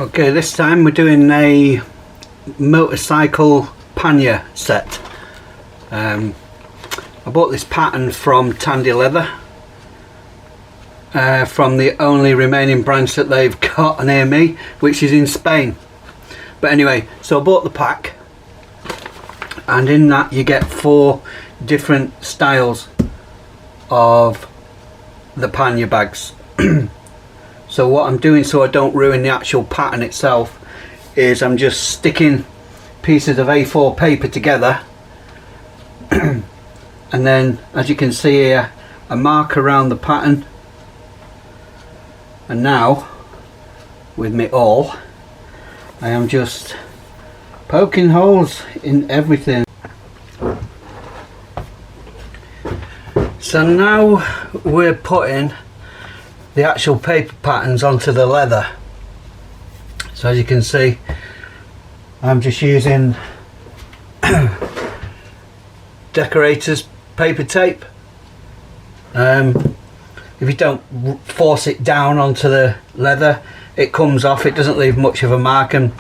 Okay, this time we're doing a motorcycle pannier set. I bought this pattern from Tandy Leather, from the only remaining branch that they've got near me, which is in Spain. But anyway, so I bought the pack, and in that you get 4 different styles of the pannier bags. So what I'm doing, so I don't ruin the actual pattern itself, is I'm just sticking pieces of A4 paper together and then, as you can see here, a mark around the pattern, and now with me awl I am just poking holes in everything. So now we're putting the actual paper patterns onto the leather. So as you can see, I'm just using decorator's paper tape. If you don't force it down onto the leather, it comes off. It doesn't leave much of a mark, and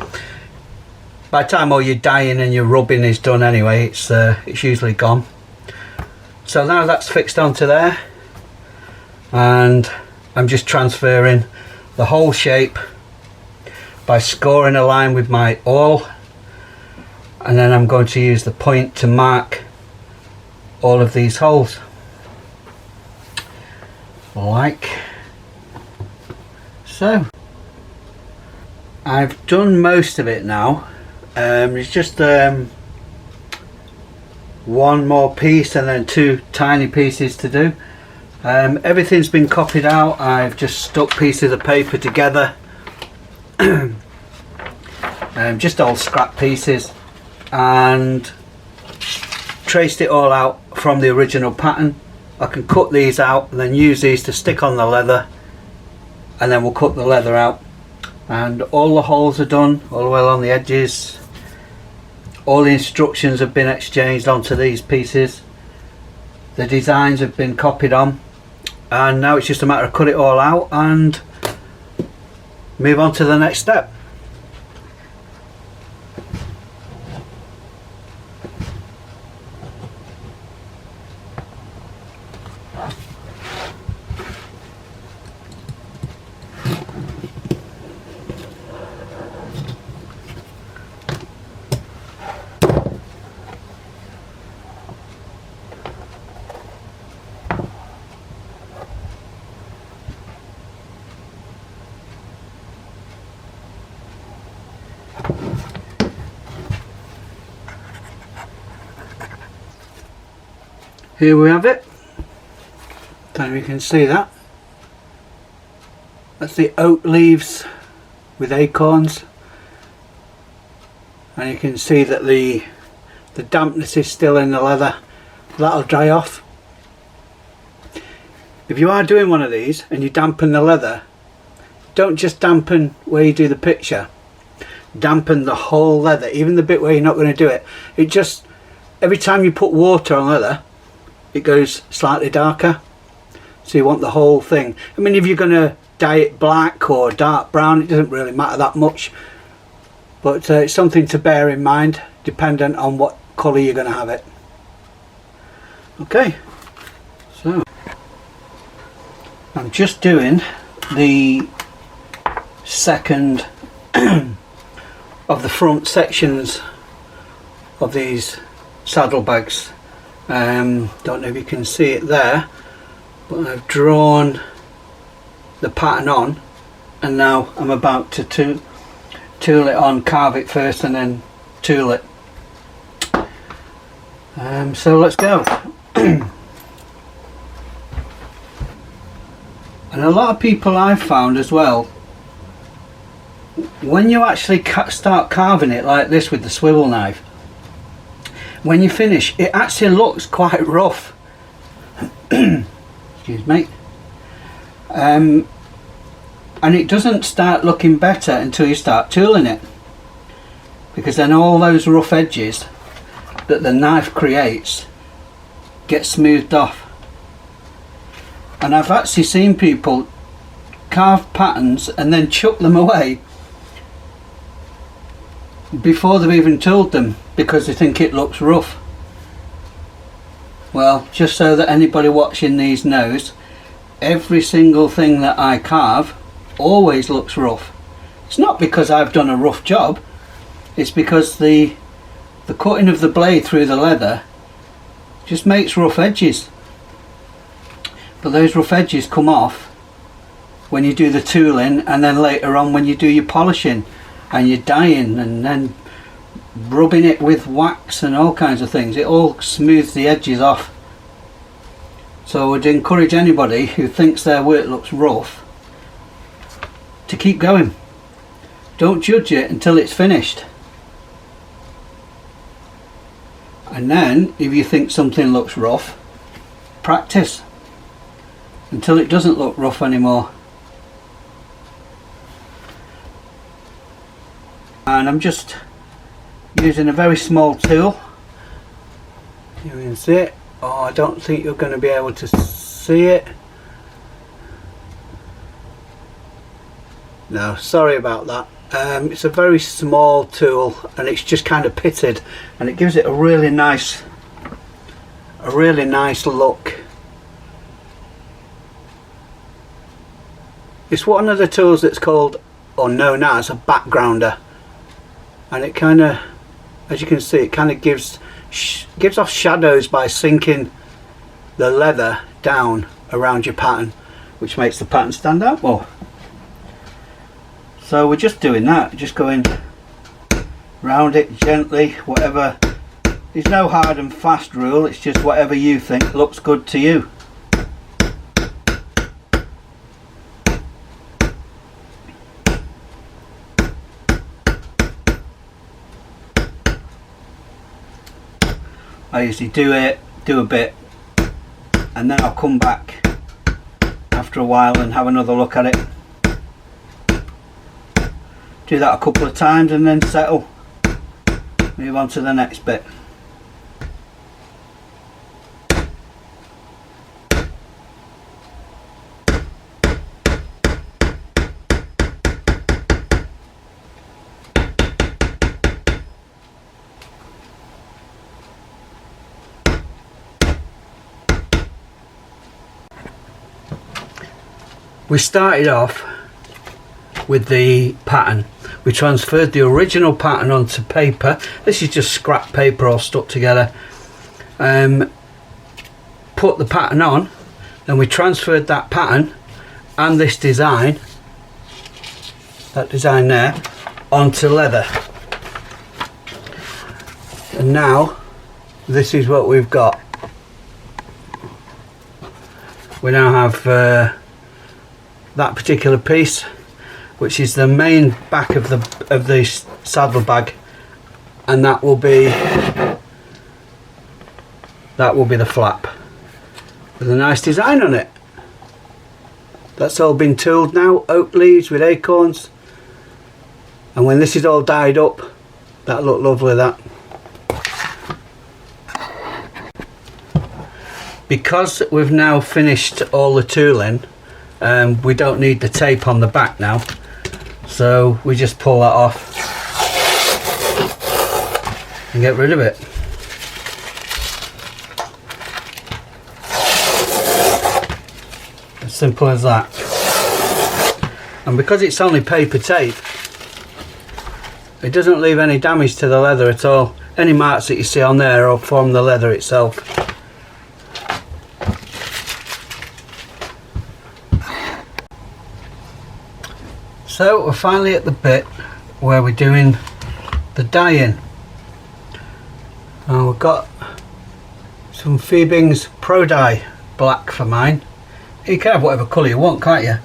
by the time all your dyeing and your rubbing is done anyway, it's usually gone. So now that's fixed onto there, and I'm just transferring the whole shape by scoring a line with my awl, and then I'm going to use the point to mark all of these holes, like so. I've done most of it now. It's just one more piece and then 2 tiny pieces to do. Everything's been copied out. I've just stuck pieces of paper together, just old scrap pieces, and traced it all out from the original pattern. I can cut these out and then use these to stick on the leather, and then we'll cut the leather out. And all the holes are done all the way along the edges. All the instructions have been exchanged onto these pieces. The designs have been copied on, and now it's just a matter of cut it all out and move on to the next step. Here we have it. Don't know if you can see that. That's the oak leaves with acorns, and you can see that the dampness is still in the leather. That'll dry off. If you are doing one of these and you dampen the leather, don't just dampen where you do the picture. Dampen the whole leather, even the bit where you're not going to do it. It just, every time you put water on leather, it goes slightly darker. So you want the whole thing. I mean, if you're going to dye it black or dark brown, it doesn't really matter that much, but it's something to bear in mind dependent on what colour you're going to have it. Okay, so I'm just doing the second of the front sections of these saddlebags. Don't know if you can see it there, but I've drawn the pattern on, and now I'm about to tool it on, carve it first and then tool it. So let's go. And a lot of people I've found as well, when you actually start carving it like this with the swivel knife, when you finish, it actually looks quite rough. Excuse me. And it doesn't start looking better until you start tooling it, because then all those rough edges that the knife creates get smoothed off. And I've actually seen people carve patterns and then chuck them away before they've even tooled them, because they think it looks rough. Well, just so that anybody watching these knows, every single thing that I carve always looks rough. It's not because I've done a rough job, it's because the cutting of the blade through the leather just makes rough edges. But those rough edges come off when you do the tooling, and then later on when you do your polishing and your dyeing and then rubbing it with wax and all kinds of things. It all smooths the edges off. So I would encourage anybody who thinks their work looks rough to keep going. Don't judge it until it's finished. And then if you think something looks rough, practice until it doesn't look rough anymore. And I'm just using a very small tool. You can see it. Oh, I don't think you're going to be able to see it. No, sorry about that. It's a very small tool and it's just kind of pitted, and it gives it a really nice look. It's one of the tools that's called, or known as, a backgrounder, and it kind of, as you can see, it kind of gives off shadows by sinking the leather down around your pattern, which makes the pattern stand out more. So we're just doing that, just going round it gently, whatever. There's no hard and fast rule, it's just whatever you think looks good to you. I usually do a bit, and then I'll come back after a while and have another look at it. Do that a couple of times and then settle. Move on to the next bit. We started off with the pattern. We transferred the original pattern onto paper. This is just scrap paper all stuck together. Put the pattern on, then we transferred that pattern and this design, that design there, onto leather. And now this is what we've got. We now have that particular piece, which is the main back of the saddlebag, and that will be the flap with a nice design on it. That's all been tooled now, oak leaves with acorns, and when this is all dyed up, that'll look lovely. That, because we've now finished all the tooling, we don't need the tape on the back now, so we just pull that off and get rid of it. As simple as that. And because it's only paper tape, it doesn't leave any damage to the leather at all. Any marks that you see on there are from the leather itself. So we're finally at the bit where we're doing the dyeing. We've got some Phoebing's Pro Dye black for mine. You can have whatever colour you want, can't you?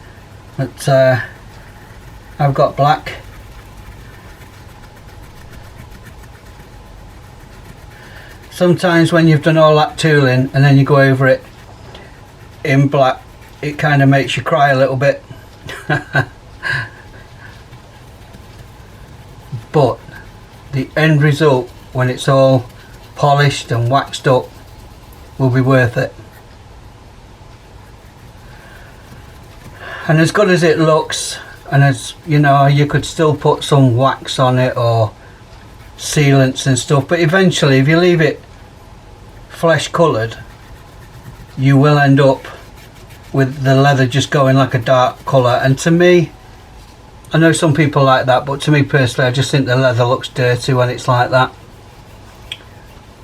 But I've got black. Sometimes when you've done all that tooling and then you go over it in black, it kind of makes you cry a little bit. But the end result, when it's all polished and waxed up, will be worth it. And as good as it looks, and as you know, you could still put some wax on it or sealants and stuff, but eventually if you leave it flesh coloured, you will end up with the leather just going like a dark colour. And to me, I know some people like that, but to me personally, I just think the leather looks dirty when it's like that,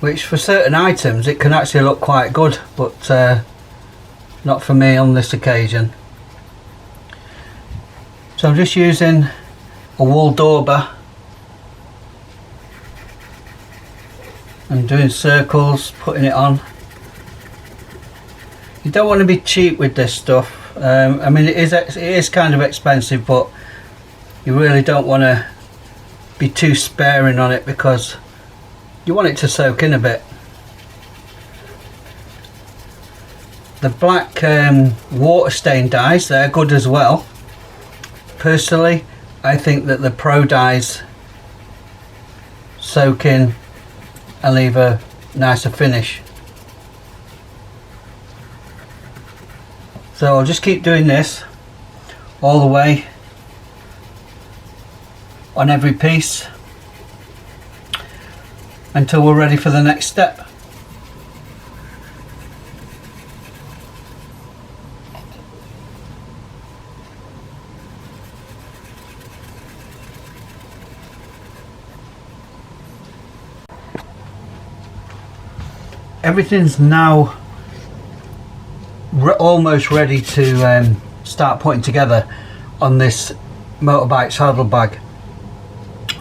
which for certain items it can actually look quite good, but not for me on this occasion. So I'm just using a wool dauber and doing circles, putting it on. You don't want to be cheap with this stuff. I mean, it is kind of expensive, but you really don't want to be too sparing on it because you want it to soak in a bit. The black water stain dyes, they're good as well. Personally, I think that the pro dyes soak in and leave a nicer finish. So I'll just keep doing this all the way on every piece until we're ready for the next step. Everything's now almost ready to start putting together on this motorbike saddlebag.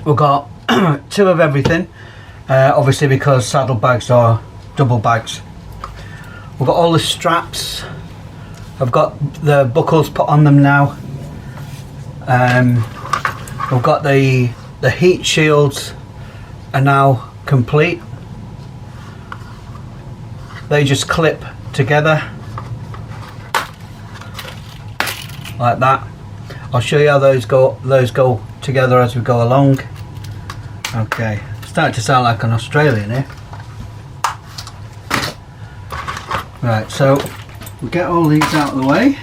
We've got two of everything, obviously because saddlebags are double bags. We've got all the straps. I've got the buckles put on them now. We've got the heat shields are now complete. They just clip together like that. I'll show you how those go together as we go along. Okay, starting to sound like an Australian here. Right, so we get all these out of the way.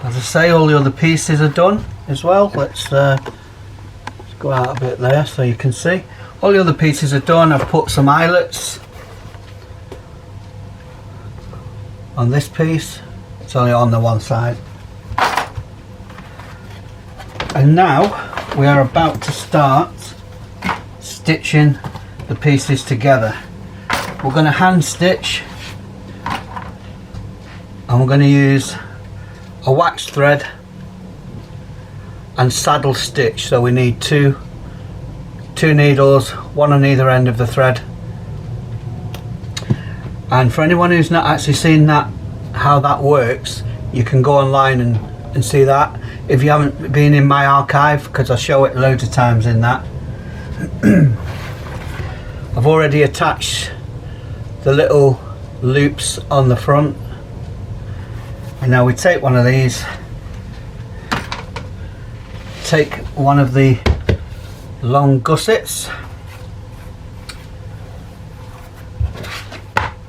As I say, all the other pieces are done as well. Let's go out a bit there so you can see. All the other pieces are done. I've put some eyelets on this piece. It's only on the one side. And now we are about to start stitching the pieces together. We're going to hand stitch, and we're going to use a wax thread and saddle stitch. So we need two needles, one on either end of the thread. And for anyone who's not actually seen that, how that works, you can go online and see that if you haven't been in my archive, because I show it loads of times in that. I've already attached the little loops on the front, and now we take one of these, take one of the long gussets,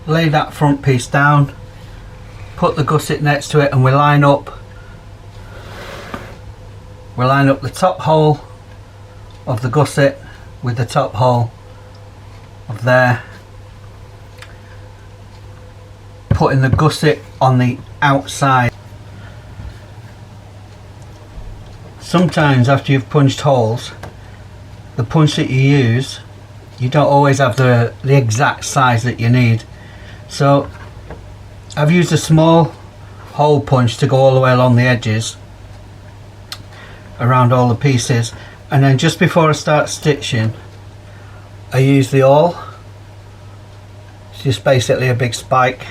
lay that front piece down, put the gusset next to it, and we line up the top hole of the gusset with the top hole of there, putting the gusset on the outside. Sometimes after you've punched holes, the punch that you use, you don't always have the exact size that you need. So I've used a small hole punch to go all the way along the edges around all the pieces, and then just before I start stitching I use the awl. It's just basically a big spike,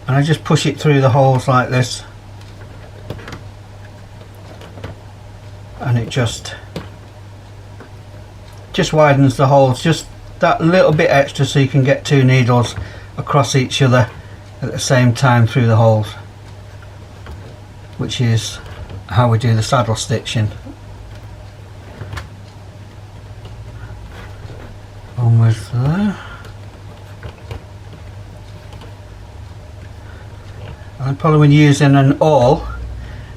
and I just push it through the holes like this, and it just widens the holes just that little bit extra, so you can get two needles across each other at the same time through the holes, which is how we do the saddle stitching. Almost there. And probably when using an awl,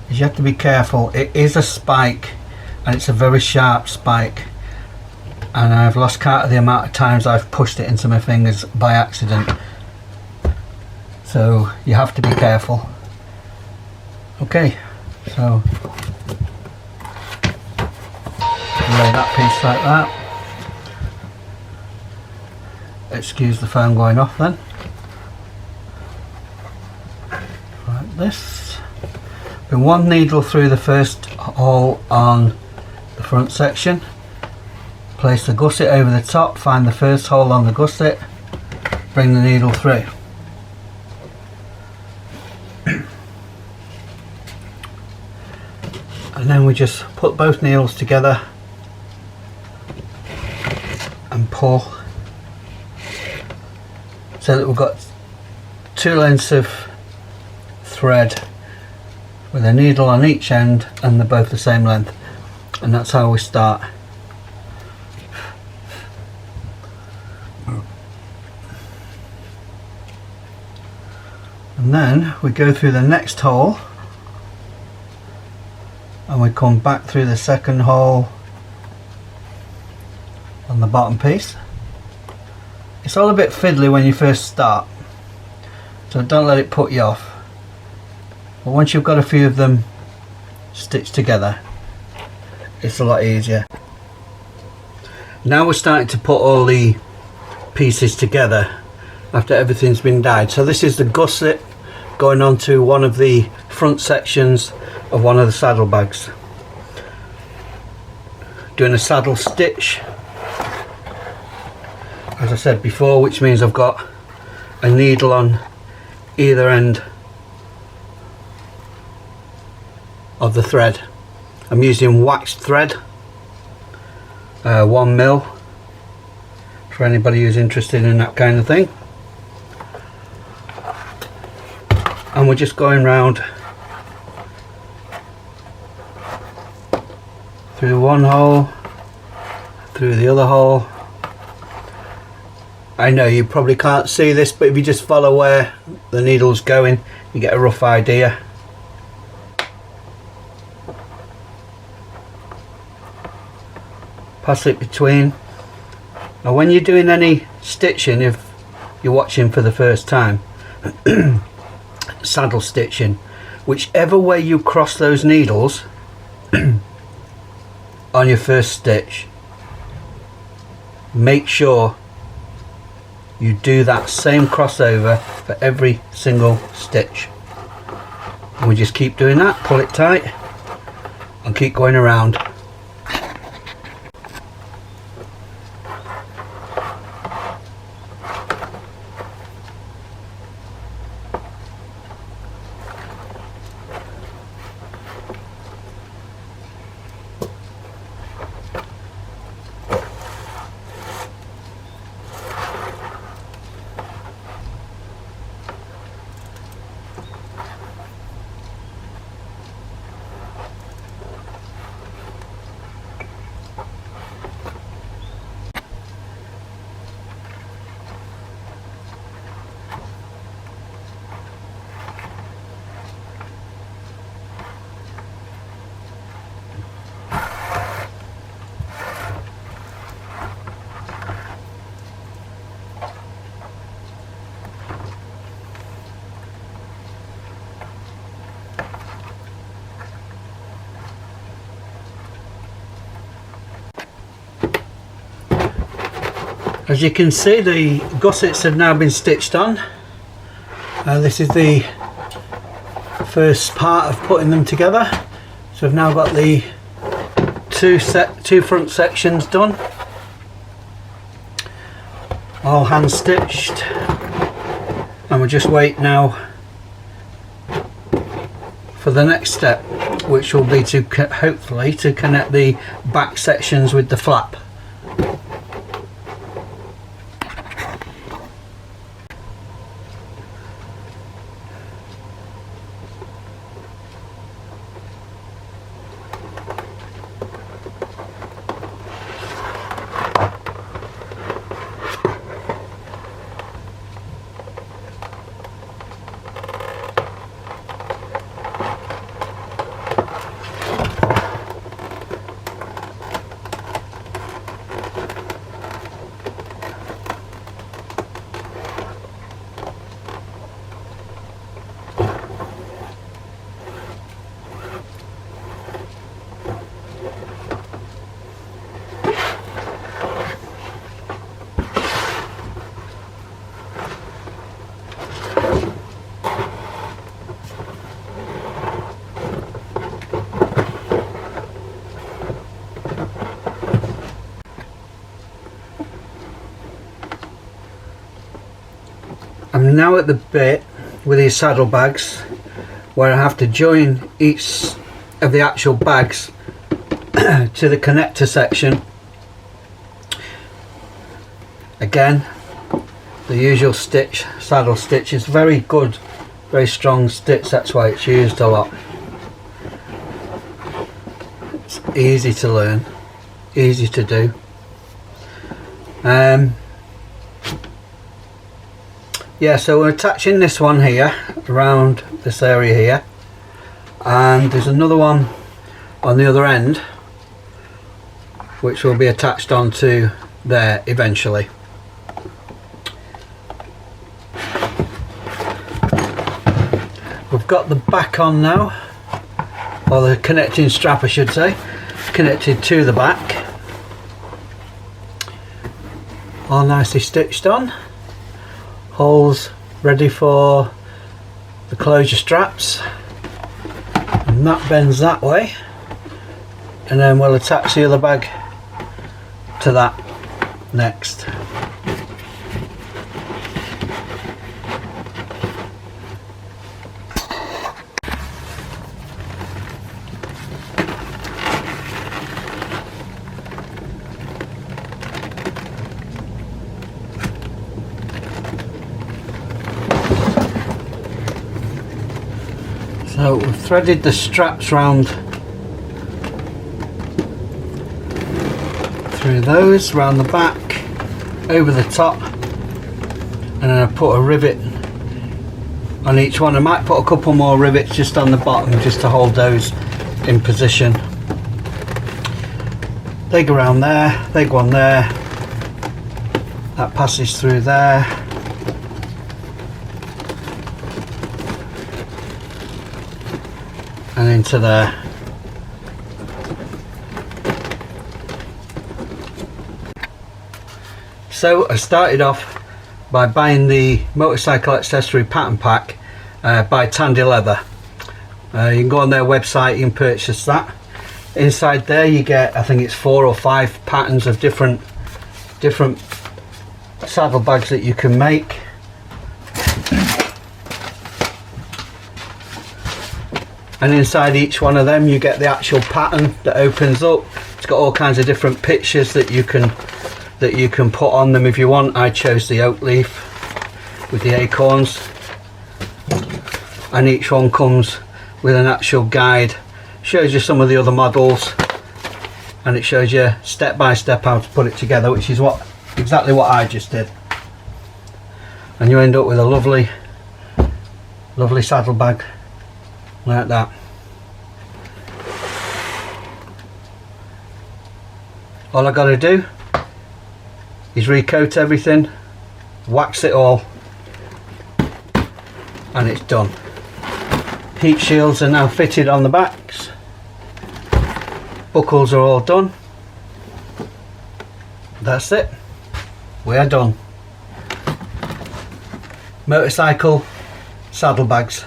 is you have to be careful. It is a spike, and it's a very sharp spike, and I've lost count of the amount of times I've pushed it into my fingers by accident, so you have to be careful. Okay, so lay that piece like that. Excuse the phone going off then. Like this. Put one needle through the first hole on the front section. Place the gusset over the top, find the first hole on the gusset, bring the needle through. And then we just put both needles together and pull, so that we've got two lengths of thread with a needle on each end and they're both the same length, and that's how we start. And then we go through the next hole and we come back through the second hole on the bottom piece. It's all a bit fiddly when you first start, so don't let it put you off. But once you've got a few of them stitched together, it's a lot easier. Now we're starting to put all the pieces together after everything's been dyed. So this is the gusset going onto one of the front sections of one of the saddlebags. Doing a saddle stitch, as I said before, which means I've got a needle on either end of the thread. I'm using waxed thread, 1mm, for anybody who's interested in that kind of thing. And we're just going round through one hole, through the other hole. I know you probably can't see this, but if you just follow where the needle's going, you get a rough idea. Pass it between. Now when you're doing any stitching, if you're watching for the first time, saddle stitching, whichever way you cross those needles on your first stitch, make sure you do that same crossover for every single stitch. And we just keep doing that, pull it tight and keep going around. As you can see, the gussets have now been stitched on. This is the first part of putting them together. So I've now got the two front sections done, all hand stitched, and we'll just wait now for the next step, which will be to hopefully to connect the back sections with the flap. now at the bit with these saddlebags where I have to join each of the actual bags to the connector section. Again, the usual stitch, saddle stitch is very good, very strong stitch, that's why it's used a lot. It's easy to learn, easy to do. Yeah, so we're attaching this one here around this area here, and there's another one on the other end which will be attached onto there eventually. We've got the back on now, or the connecting strap I should say, connected to the back, all nicely stitched on, holes ready for the closure straps, and that bends that way, and then we'll attach the other bag to that next. So we've threaded the straps round through those, round the back, over the top, and then I put a rivet on each one. I might put a couple more rivets just on the bottom just to hold those in position. Leg around there, leg one there, that passes through there, and into there. So I started off by buying the motorcycle accessory pattern pack by Tandy Leather. You can go on their website, you can purchase that. Inside there you get, I think it's 4 or 5 patterns of different saddlebags that you can make. And inside each one of them you get the actual pattern that opens up. It's got all kinds of different pictures that you can put on them if you want. I chose the oak leaf with the acorns, and each one comes with an actual guide, shows you some of the other models, and it shows you step by step how to put it together, which is exactly what I just did, and you end up with a lovely saddlebag like that. All I got to do is recoat everything, wax it all, and it's done. Heat shields are now fitted on the backs, buckles are all done. That's it, we are done. Motorcycle saddlebags.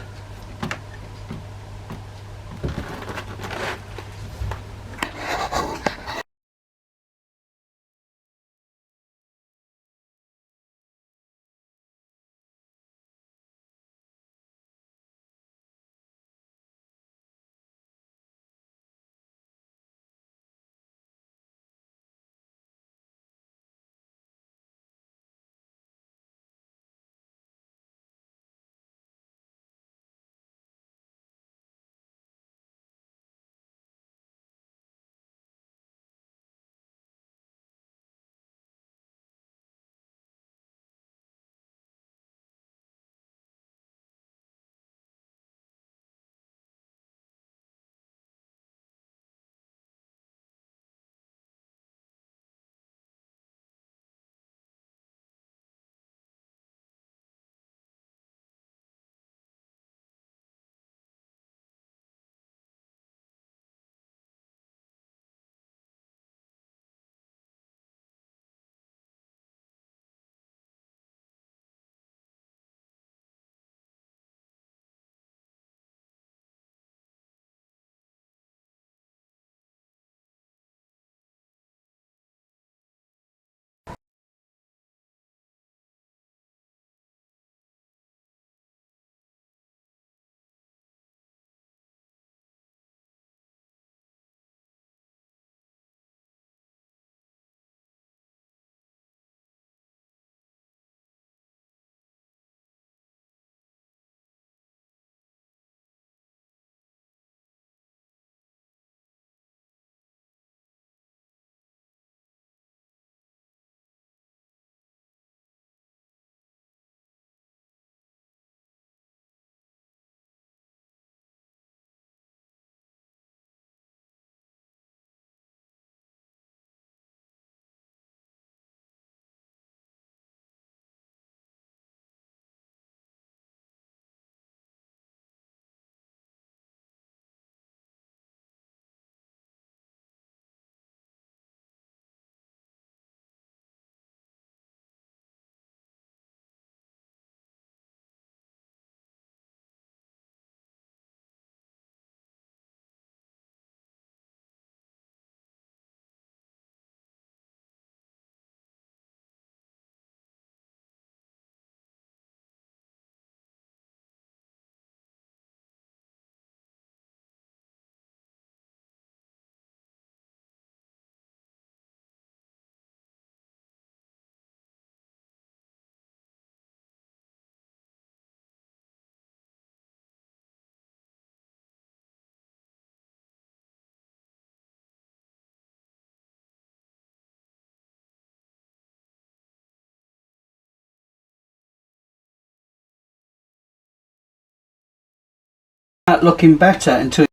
looking better until